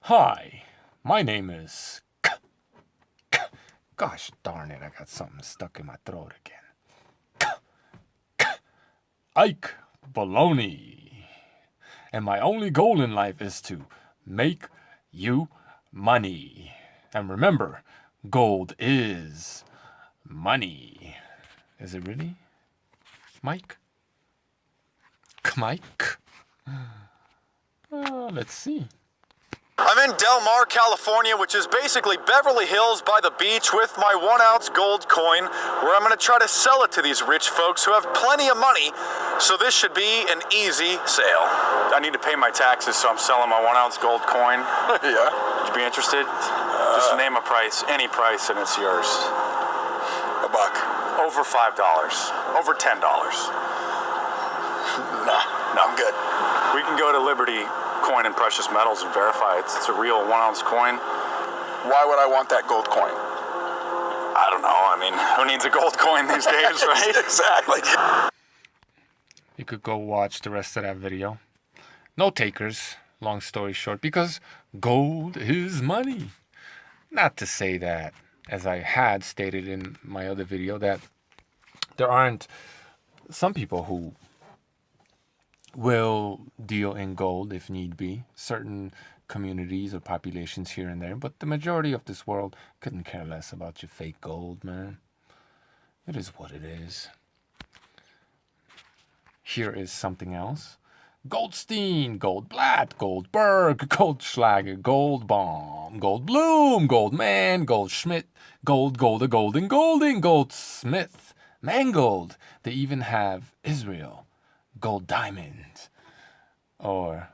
Hi, my name is Gosh darn it, I got something stuck in my throat again. Ike Baloney. And my only goal in life is to make you money. And remember, gold is money. Is it really? Mike? Mike? Let's see. I'm in Del Mar, California, which is basically Beverly Hills by the beach with my 1 ounce gold coin, where I'm going to try to sell it to these rich folks who have plenty of money, so this should be an easy sale. I need to pay my taxes, so I'm selling my 1 ounce gold coin. Yeah. Would you be interested? Just name a price, any price, and it's yours. $1. Over $5. Over $10. Nah, I'm good. We can go to Liberty Coin and Precious Metals and verify it's a real 1 ounce coin. Why would I want that gold coin? I don't know. I mean, who needs a gold coin these days, right? Exactly. You could go watch the rest of that video. No takers, long story short, because gold is money. Not to say that, as I had stated in my other video, that there aren't some people who will deal in gold if need be, certain communities or populations here and there, but the majority of this world couldn't care less about your fake gold, man. It is what it is. Here is something else. Goldstein, Goldblatt, Goldberg, Goldschlager, Goldbaum, Goldblum, Goldman, Goldschmidt, Golda, Golding, Goldsmith, Mangold. They even have Israel. Gold Diamond. Or,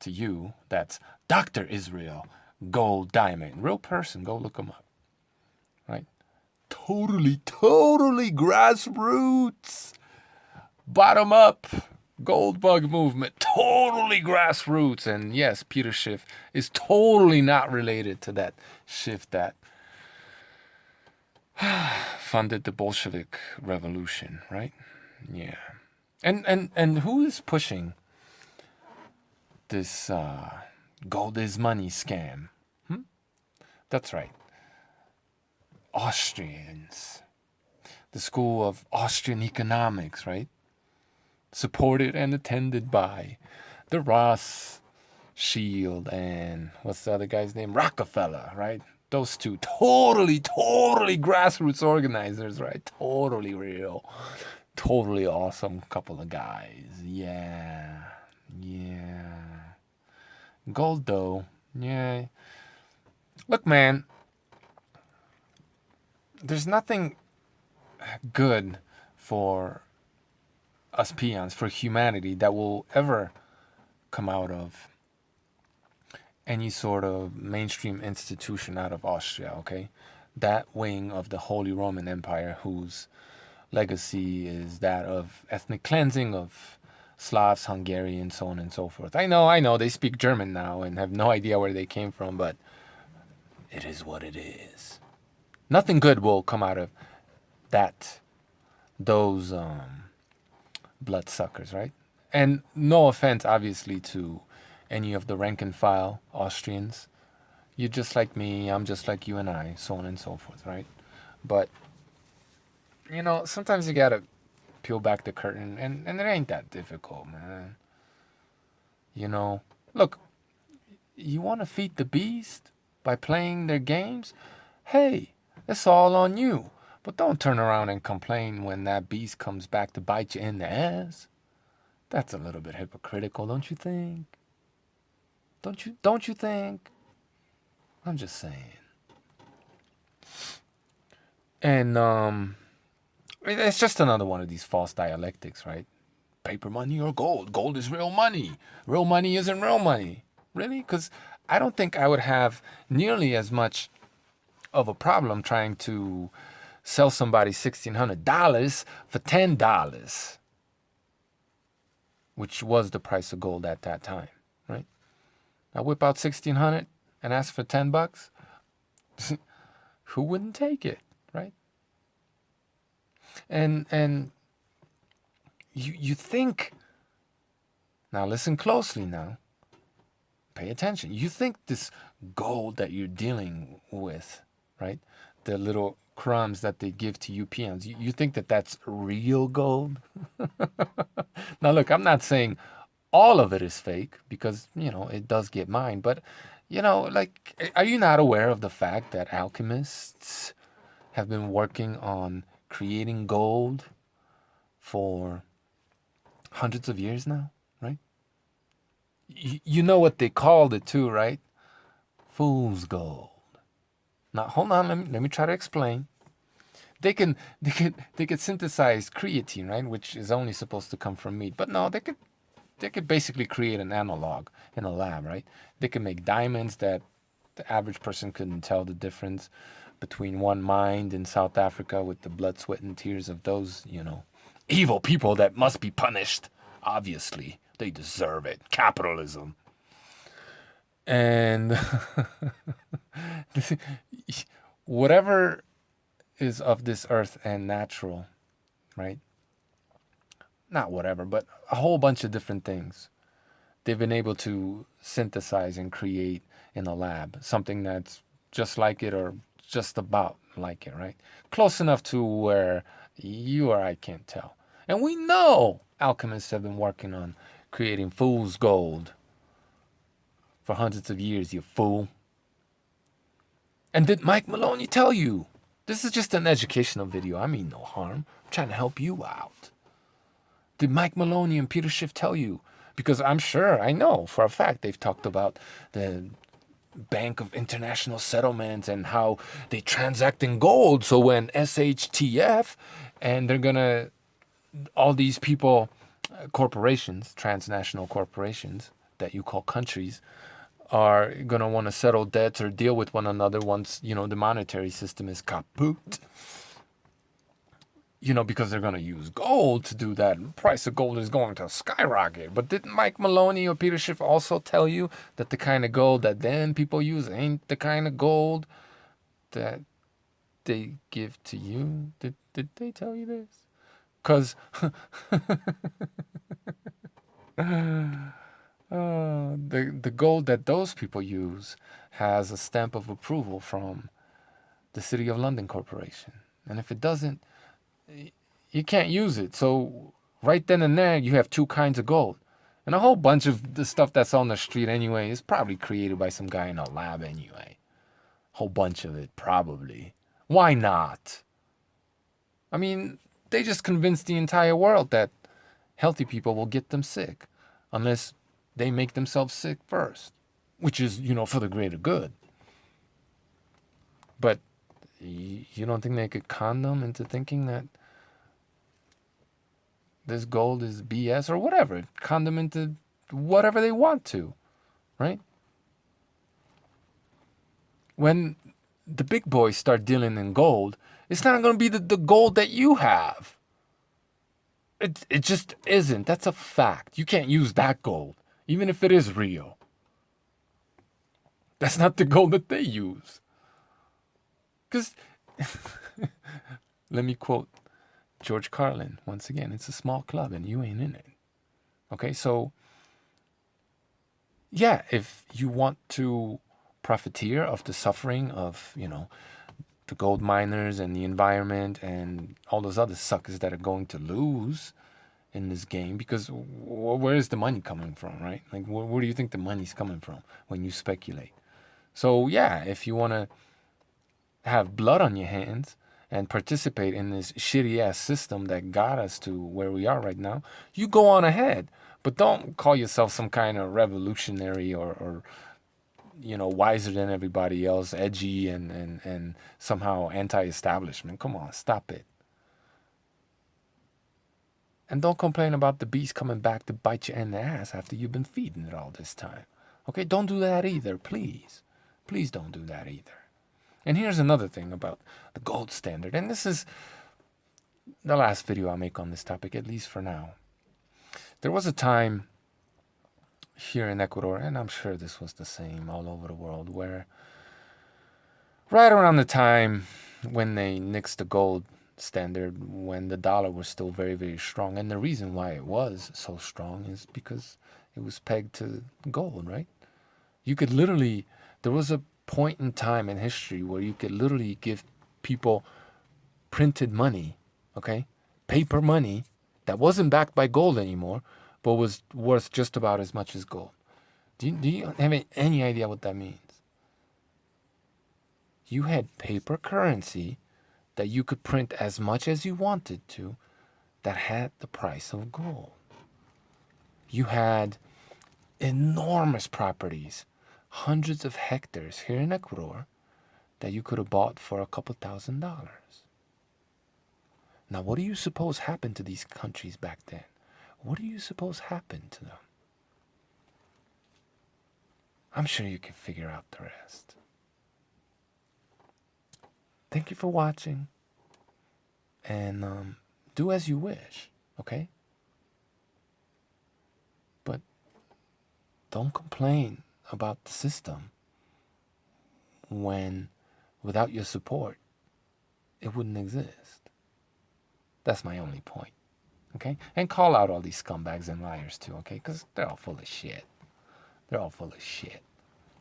to you, that's Dr. Israel, Gold Diamond. Real person, go look him up. Right? Totally grassroots. Bottom up. Gold bug movement. Totally grassroots. And yes, Peter Schiff is totally not related to that Schiff that funded the Bolshevik Revolution, right? Yeah. And who is pushing this gold is money scam? That's right. Austrians. The School of Austrian Economics, right? Supported and attended by the Ross Shield and what's the other guy's name? Rockefeller, right? Those two totally grassroots organizers, right? Totally real. Totally awesome couple of guys. Yeah. Gold though. Yeah. Look, man. There's nothing good for us peons, for humanity, that will ever come out of any sort of mainstream institution out of Austria, okay? That wing of the Holy Roman Empire whose legacy is that of ethnic cleansing of Slavs, Hungarians, so on and so forth. I know, they speak German now and have no idea where they came from, but it is what it is. Nothing good will come out of those bloodsuckers, right? And no offense, obviously, to any of the rank and file Austrians. You're just like me, I'm just like you and I, so on and so forth, right? But sometimes you gotta peel back the curtain, and it ain't that difficult, man. Look, you want to feed the beast by playing their games? Hey, it's all on you. But don't turn around and complain when that beast comes back to bite you in the ass. That's a little bit hypocritical, don't you think? Don't you think? I'm just saying. And it's just another one of these false dialectics, right? Paper money or gold? Gold is real money. Real money isn't real money. Really? Because I don't think I would have nearly as much of a problem trying to sell somebody $1,600 for $10, which was the price of gold at that time, right? I whip out $1,600 and ask for $10. Who wouldn't take it, right? And you think, now listen closely now, pay attention. You think this gold that you're dealing with, right? The little crumbs that they give to you peons, you think that that's real gold? Now, look, I'm not saying all of it is fake because, it does get mined, but, like, are you not aware of the fact that alchemists have been working on creating gold for hundreds of years now, right? You know what they called it too, right? Fool's gold. Now, hold on, let me try to explain. They could synthesize creatine, right, which is only supposed to come from meat. But no, they could basically create an analog in a lab, right? They could make diamonds that the average person couldn't tell the difference between one mined in South Africa with the blood, sweat, and tears of those, evil people that must be punished. Obviously, they deserve it. Capitalism. And whatever is of this earth and natural, right? Not whatever, but a whole bunch of different things they've been able to synthesize and create in a lab. Something that's just like it or just about like it, right? Close enough to where you or I can't tell. And we know alchemists have been working on creating fool's gold for hundreds of years, you fool. And did Mike Maloney tell you? This is just an educational video. I mean no harm. I'm trying to help you out. Did Mike Maloney and Peter Schiff tell you? Because I'm sure, I know for a fact, they've talked about the Bank of International Settlements and how they transact in gold. So when SHTF and they're going to, all these people, corporations, transnational corporations that you call countries, are going to want to settle debts or deal with one another once, the monetary system is kaput. Because they're going to use gold to do that. The price of gold is going to skyrocket. But didn't Mike Maloney or Peter Schiff also tell you that the kind of gold that then people use ain't the kind of gold that they give to you? Did they tell you this? Because the gold that those people use has a stamp of approval from the City of London Corporation. And if it doesn't, you can't use it. So right then and there, you have two kinds of gold. And a whole bunch of the stuff that's on the street anyway is probably created by some guy in a lab anyway. Whole bunch of it, probably. Why not? I mean, they just convinced the entire world that healthy people will get them sick unless they make themselves sick first, which is, for the greater good. But you don't think they could con them into thinking that this gold is BS or whatever? Con them into whatever they want to, right? When the big boys start dealing in gold, it's not going to be the gold that you have. It just isn't. That's a fact. You can't use that gold, even if it is real. That's not the gold that they use. Because, let me quote George Carlin once again. It's a small club and you ain't in it. Okay, so, yeah, if you want to profiteer of the suffering of, the gold miners and the environment and all those other suckers that are going to lose in this game, because where is the money coming from, right? Like, where do you think the money's coming from when you speculate? So, yeah, if you want to have blood on your hands and participate in this shitty ass system that got us to where we are right now, you go on ahead. But don't call yourself some kind of revolutionary or wiser than everybody else, edgy and somehow anti-establishment. Come on, stop it. And don't complain about the beast coming back to bite you in the ass after you've been feeding it all this time. Okay, don't do that either, please. Please don't do that either. And here's another thing about the gold standard. And this is the last video I'll make on this topic, at least for now. There was a time here in Ecuador, and I'm sure this was the same all over the world, where right around the time when they nixed the gold standard, when the dollar was still very, very strong, and the reason why it was so strong is because it was pegged to gold, right? You could literally, there was a point in time in history where you could literally give people printed money, okay? Paper money that wasn't backed by gold anymore, but was worth just about as much as gold. Do you have any idea what that means? You had paper currency that you could print as much as you wanted to that had the price of gold. You had enormous properties, hundreds of hectares here in Ecuador that you could have bought for a couple $1,000s. Now, what do you suppose happened to these countries back then? What do you suppose happened to them? I'm sure you can figure out the rest. Thank you for watching, and do as you wish, okay? But don't complain about the system when without your support it wouldn't exist. That's my only point, okay? And call out all these scumbags and liars too, okay? Because they're all full of shit. They're all full of shit.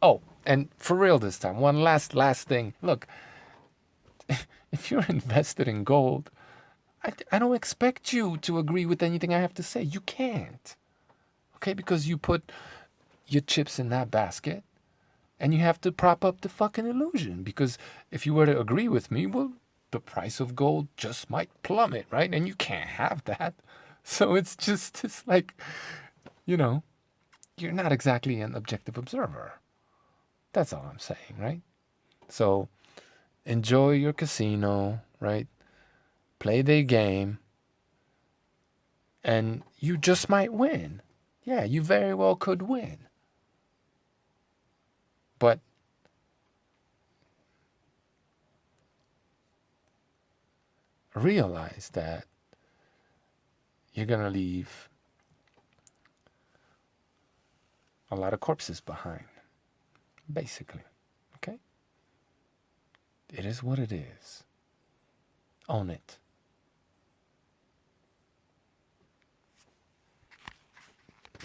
Oh, and for real this time, one last thing. Look, if you're invested in gold, I don't expect you to agree with anything I have to say. You can't. Okay, because you put your chips in that basket and you have to prop up the fucking illusion. Because if you were to agree with me, well, the price of gold just might plummet, right? And you can't have that. So it's like, you're not exactly an objective observer. That's all I'm saying, right? So enjoy your casino, right? Play the game, and you just might win. Yeah, you very well could win. But realize that you're going to leave a lot of corpses behind, basically. Okay? It is what it is. Own it.